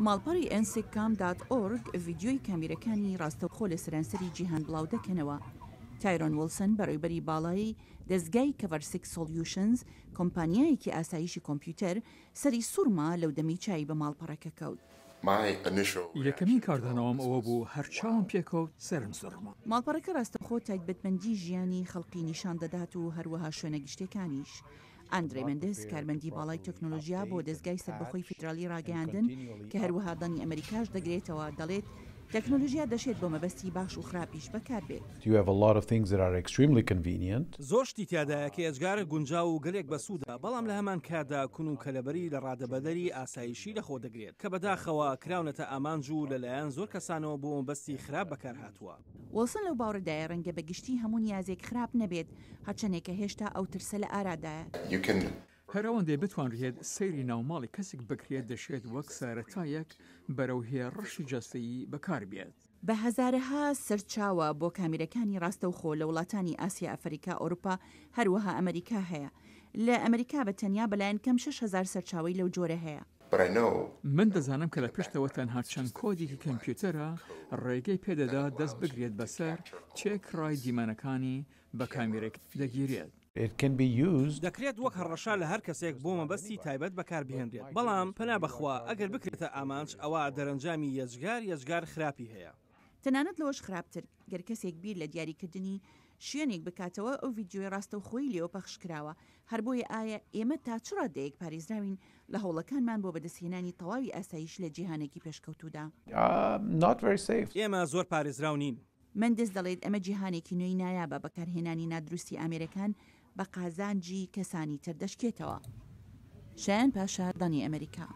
ماڵپەڕی nscam.org ڤیدیۆی کامیرەکانی ڕاستەوخۆ لە سەرانسەری جیهان بڵاو دەکەنەوە. تایرۆن ویلسن بەڕێوەبەری باڵایی دەستگای کەڤەرسیک سۆلیوشنز کۆمپانیایەکی ئاسایشی کۆمپیوتەر سەری سوورما لەو دەمی چای بە ماڵپەڕەکە کەوت. یەکەمین کاردانەوەم ئەوە بوو هەر چاوم پێکەوت سەرم سڕما. ماڵپەڕەکە ڕاستەوخۆ تایبەتمەندی ژیانی خەڵکی نیشان دەدات و هەروەها شوێنە گشتەکانیش. ئەندرێ مندس کارمەندی باڵای تەکنۆلۆژیا بۆ دەستگای سەربەخۆی فیدرالی ڕاگەیاندن کە هەروەها دەنگی ئەمریکاش دەگرێتەوە دەڵێت تەکنۆلۆژیا دەشێت بۆ مەبەستی باش و خراپیش بەکاربێت. زۆر شتی تیادایە کە ئێجگارە گونجاو و گەلێک بەسوودا، بەڵام لە هەمان کادا کون و کەلەبەری لە ڕادەبەدەری ئاسایشی لەخۆ دەگرێت کە بەداخەوە کراونەتە ئامانج و لەلایەن زۆر کەسانەوە بۆ مەبەستی خراپ بەکار هاتووە. وڵسن لەو باوەڕدایە ڕەنگە بەگشتی هەموو نیازێک خراپ نەبێت، هەرچەندێک کە هێشتا ئەو ترسە لە ئارادایە. هەر ئەوەندەی بتوانرێت سەیری ناوماڵی کەسێک بکرێت دەشێت وەک سارەتایەک بەرەو هێڕەشی جەستەیی بەکاربێت. بە هەزارەها سەرچاوە بۆ کامیرەکانی ڕاستەوخۆ لە وڵاتانی ئاسیا، ئەفریقا، ئەوروپا هەروەها ئەمریکا هەیە. لە ئەمریکا بەتەنیا بەلایەن کەم 6,000 سەرچاوی لەو جۆرە هەیە. من دەزانم کە لە پشتەوە تەنها چەند کۆدێکی کۆمپیوتەرە ڕێگەی پێدەدا دەست بگرێت بەسەر چێکڕای دیمەنەکانی بە کامێرێک دەگیرێت. دەکرێت وەک هەڕەشا لە هەر کەسێک بۆ مەبەستی تایبەت بەکاربهێنرێت، بەڵام پەنا بەخوا ئەگەر بکرێتە ئامانج ئەوە دەرەنجامی یەجگار خراپی هەیە. تەنانەت لەوەش خراپتر، گەر کەسێک بیر لە دیاریکردنی شوێنێک بکاتەوە ئەو ڤیدیۆی ڕاستەوخۆی لێوە پەخشکراوە، هەر بۆیە ئایا ئێمە تا چ ڕادەیەک پارێزراوین لە هەوڵەکانمان بۆ بەدەستهێنانی تەواوی ئاسایش لە جیهانێکی پێشکەوتوودا؟ ئێمە زۆر پارێزراو نین. مندس دەڵێت ئەمە جیهانێکی نوێی نایابە بەکارهێنانی نادروستی ئامێرەکان بە قازانجی کەسانی تر دەشکێتەوە. شایان پاشا، دانی ئەمریکا.